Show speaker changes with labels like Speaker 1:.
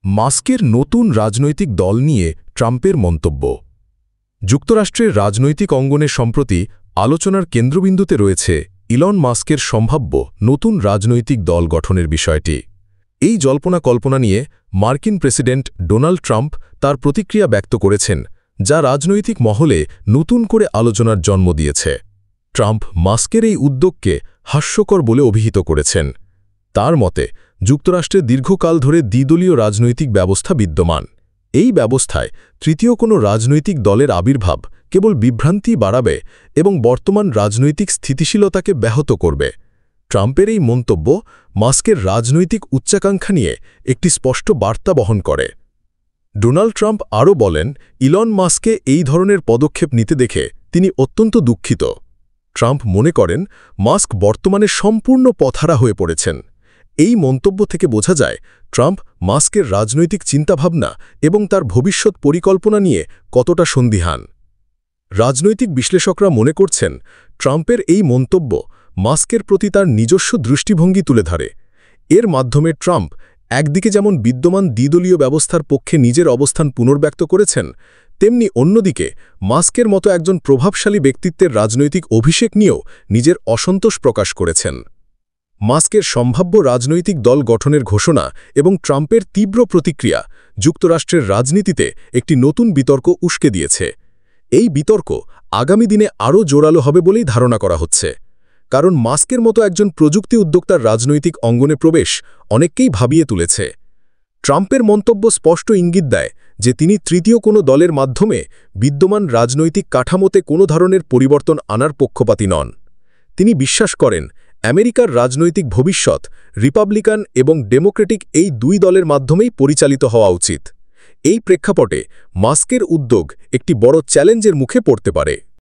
Speaker 1: মাস্কের নতুন রাজনৈতিক দল নিয়ে ট্রাম্পের মন্তব্য। যুক্তরাষ্ট্রের রাজনৈতিক অঙ্গনে সম্প্রতি আলোচনার কেন্দ্রবিন্দুতে রয়েছে ইলন মাস্কের সম্ভাব্য নতুন রাজনৈতিক দল গঠনের বিষয়টি। এই জল্পনা নিয়ে মার্কিন প্রেসিডেন্ট ডোনাল্ড ট্রাম্প তার প্রতিক্রিয়া ব্যক্ত করেছেন, যা রাজনৈতিক মহলে নতুন করে আলোচনার জন্ম দিয়েছে। ট্রাম্প মাস্কের এই উদ্যোগকে হাস্যকর বলে অভিহিত করেছেন। তার মতে, যুক্তরাষ্ট্রে দীর্ঘকাল ধরে দ্বিদলীয় রাজনৈতিক ব্যবস্থা বিদ্যমান। এই ব্যবস্থায় তৃতীয় কোনো রাজনৈতিক দলের আবির্ভাব কেবল বিভ্রান্তি বাড়াবে এবং বর্তমান রাজনৈতিক স্থিতিশীলতাকে ব্যাহত করবে। ট্রাম্পের এই মন্তব্য মাস্কের রাজনৈতিক উচ্চাকাঙ্ক্ষা নিয়ে একটি স্পষ্ট বার্তা বহন করে। ডোনাল্ড ট্রাম্প আরও বলেন, ইলন মাস্ককে এই ধরনের পদক্ষেপ নিতে দেখে তিনি অত্যন্ত দুঃখিত। ট্রাম্প মনে করেন, মাস্ক বর্তমানে সম্পূর্ণ পথহারা হয়ে পড়েছেন। এই মন্তব্য থেকে বোঝা যায় ট্রাম্প মাস্কের রাজনৈতিক চিন্তাভাবনা এবং তার ভবিষ্যৎ পরিকল্পনা নিয়ে কতটা সন্দিহান। রাজনৈতিক বিশ্লেষকরা মনে করছেন, ট্রাম্পের এই মন্তব্য মাস্কের প্রতি তার নিজস্ব দৃষ্টিভঙ্গি তুলে ধরে। এর মাধ্যমে ট্রাম্প একদিকে যেমন বিদ্যমান দ্বিদলীয় ব্যবস্থার পক্ষে নিজের অবস্থান পুনর্ব্যক্ত করেছেন, তেমনি অন্যদিকে মাস্কের মতো একজন প্রভাবশালী ব্যক্তিত্বের রাজনৈতিক অভিষেক নিয়েও নিজের অসন্তোষ প্রকাশ করেছেন। মাস্কের সম্ভাব্য রাজনৈতিক দল গঠনের ঘোষণা এবং ট্রাম্পের তীব্র প্রতিক্রিয়া যুক্তরাষ্ট্রের রাজনীতিতে একটি নতুন বিতর্ক উস্কে দিয়েছে। এই বিতর্ক আগামী দিনে আরও জোরালো হবে বলেই ধারণা করা হচ্ছে, কারণ মাস্কের মতো একজন প্রযুক্তি উদ্যোক্তার রাজনৈতিক অঙ্গনে প্রবেশ অনেককেই ভাবিয়ে তুলেছে। ট্রাম্পের মন্তব্য স্পষ্ট ইঙ্গিত দেয় যে তিনি তৃতীয় কোনো দলের মাধ্যমে বিদ্যমান রাজনৈতিক কাঠামোতে কোনো ধরনের পরিবর্তন আনার পক্ষপাতী নন। তিনি বিশ্বাস করেন, আমেরিকার রাজনৈতিক ভবিষ্যৎ রিপাবলিকান এবং ডেমোক্রেটিক এই দুই দলের মাধ্যমেই পরিচালিত হওয়া উচিত। এই প্রেক্ষাপটে মাস্কের উদ্যোগ একটি বড় চ্যালেঞ্জের মুখে পড়তে পারে।